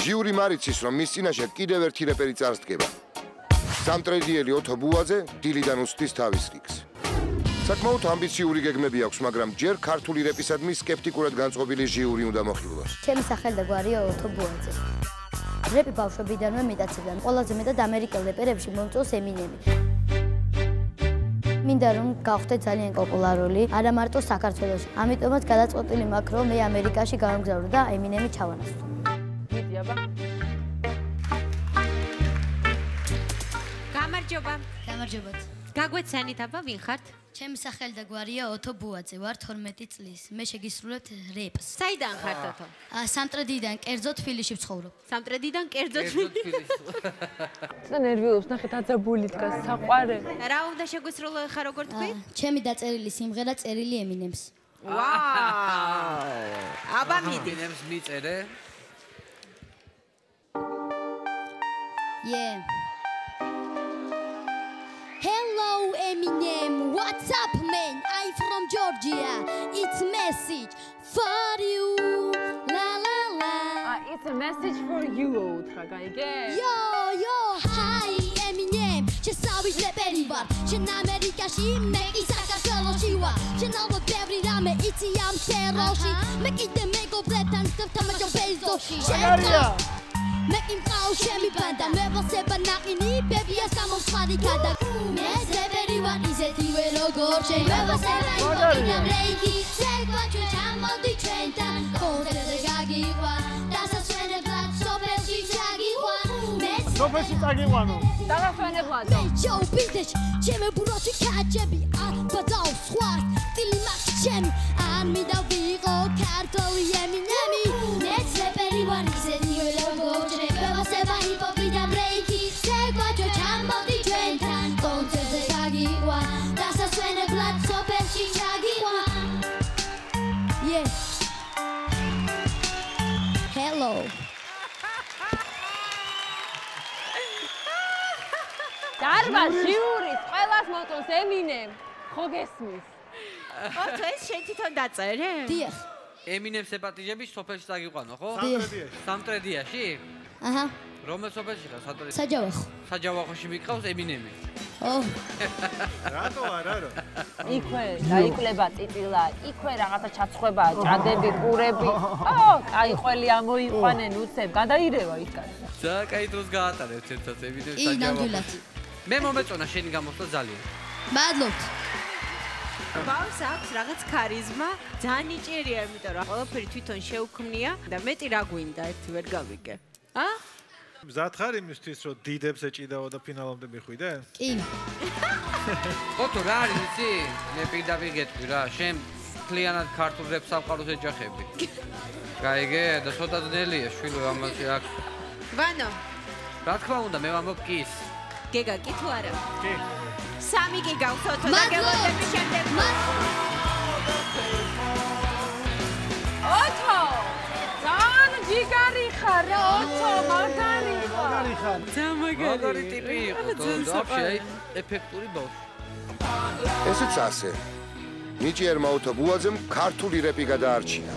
ჟიური მარიცის, რომ მის წინაშე კიდევ ერთი რეპერი წარსდგება. სამტრედიელი ოთო ბუაძე დილიდან უსწრის თავის რიგს. საკმაოდ ამბიციური გეგმები აქვს, მაგრამ ჯერ ქართული რეპისადმი სკეპტიკურად განწყობილი ჟიური უნდა მოხიბლოს. ჩემი სახელი და გვარია ოთო ბუაძე. რეპი ბავშვობიდანვე მიტაცებდა. ყველაზე მეტად ამერიკელ რეპერებში მომწონს ემინემი. მინდა რომ გავხდე ძალიან პოპულარული, არა მარტო საქართველოში. ამიტომაც გადაწყვეტილი მაქვს, რომ მე ამერიკაში გავამგზავრო და ემინემი ჩავანაცვლო. მიდი აბა. გამარჯობა. გამარჯობათ. გაგვეცანით აბა ვინ ხართ? ჩემი სახელი და გვარია ოთო ბუაძე, ვარ 12 წლის. მე შეგისრულებთ რეპს. საიდან ხართ ოთო? სამტრედიდან, კერძო თბილისში ვცხოვრობ. სამტრედიდან კერძო თბილისში. და ნერვიულობს, ნახეთ აძაბული დგას, საყვარე. რა უნდა შეგვისრულო ხა როგორ თქვი? ჩემი დაწერილი სიმღერა წერილი ემინემს. ვაუ! აბა მიდი. ემინემს მიწერე. Yeah. Hello Eminem, what's up man? I'm from Georgia. It's message for you. La la la. It's a message for you, უთხრა, გაიგე? Yo, hi Eminem. შესავის რეპერი ვარ. შენ ამერიკაში, მე კი საქართველოში ვარ. შენ ალბათ ბევრი რამე იცი ამ სფეროში. მე კიდე მეგობრებთან ვთამაშობ ბეიზოში. მე იმყავ ჩემი ბანდა, მე ვასება ნაყინი, ბებიას გამოსხარი გადა. მე ზებერი ვარ ისეთივე როგორ შენ, მე ვასება იმოდინა ბრეიკი, ზეგვაჩვე ჩამოდი ჩვენთან, კონცერტზე გაგიყვან, დასასვენებლად სოფელში წაგიყვან. სოფელში წაგიყვანო. დაგასვენებლადო. შოუ ბიზნეს, ჩემი ბროჩი კაჭები, ბაძავ სხვას, ტილი მაქვს ჩემი, არ მინდა ვიყო ქართული ემინემი. მე ზებერი ვარ ისეთივე როგორ შენ, მე ვასება ჰიპ-ჰოპი და ბრეიკი, ზეგვაჩვე ჩამოდი ჩვენთან, კონცერტზე გაგიყვან, დასასვენებლად სოფელში ჩაგიყვან. Yeah. Hello. დარბაზ ჟიურის ყველას მოწონს ემინემ. ხო გესმის? ოთო ეს შენ თვითონ დაწერე? დიახ. ემინემს ეპატიჟები სოფელში წაგიყვანო, ხო? სამტრედიაში? აჰა. რომელ სოფელში ხარ სამტრედიაში? საჯავახო. საჯავახოში მიყავს ემინემი. ო. რატო არა? იქვე დაიკლება წიწილა, იქვე რაღაცა ჩაცხვება, ჭადები, ყურები. აი ყველი ამოიყვანენ უცებ, გადაირევა იქ კაცი. და კაი დროს გაატარებთ ერთად ემინემს ი, ნამდვილად. მე მომეწონა შენი გამოსვლა ძალიან. მადლობთ. ბავშვს აქვს რაღაც ქარიზმა, ძალიან იჭერია, იმიტომ რომ ყველაფერი თვითონ შეუქმნია და მეტი რა გვინდა, ერთი ვერ გავიგე. მზად ხარ იმისთვის, რომ დიდებს ეჭიდაო და ფინალამდე მიხვიდე? კი. ოთო რა არის იცი? მე პირდაპირ გეტყვი რა, შენ მთლიანად ქართულ რეპს სამყაროს ეჯახები. გაიგე და ცოტა ძნელია შვილო ამაში აქ. ვანო, რა თქმა უნდა, მე ვამბობ კის. გეგა კი თუ არა? კი. სამი კი გაქვს ოთო და გელოდები შემდეგ. ოთო! ძალიან ჯიგარი ხარ რა, ოთო, მაგარი ხარ. მაგარი ტიპი იყო და ვაფშე აი ეფექტური ბავშვი. ესეც ასე. ნიჭიერმა ოთო ბუაძემ ქართული რეპი გადაარჩინა.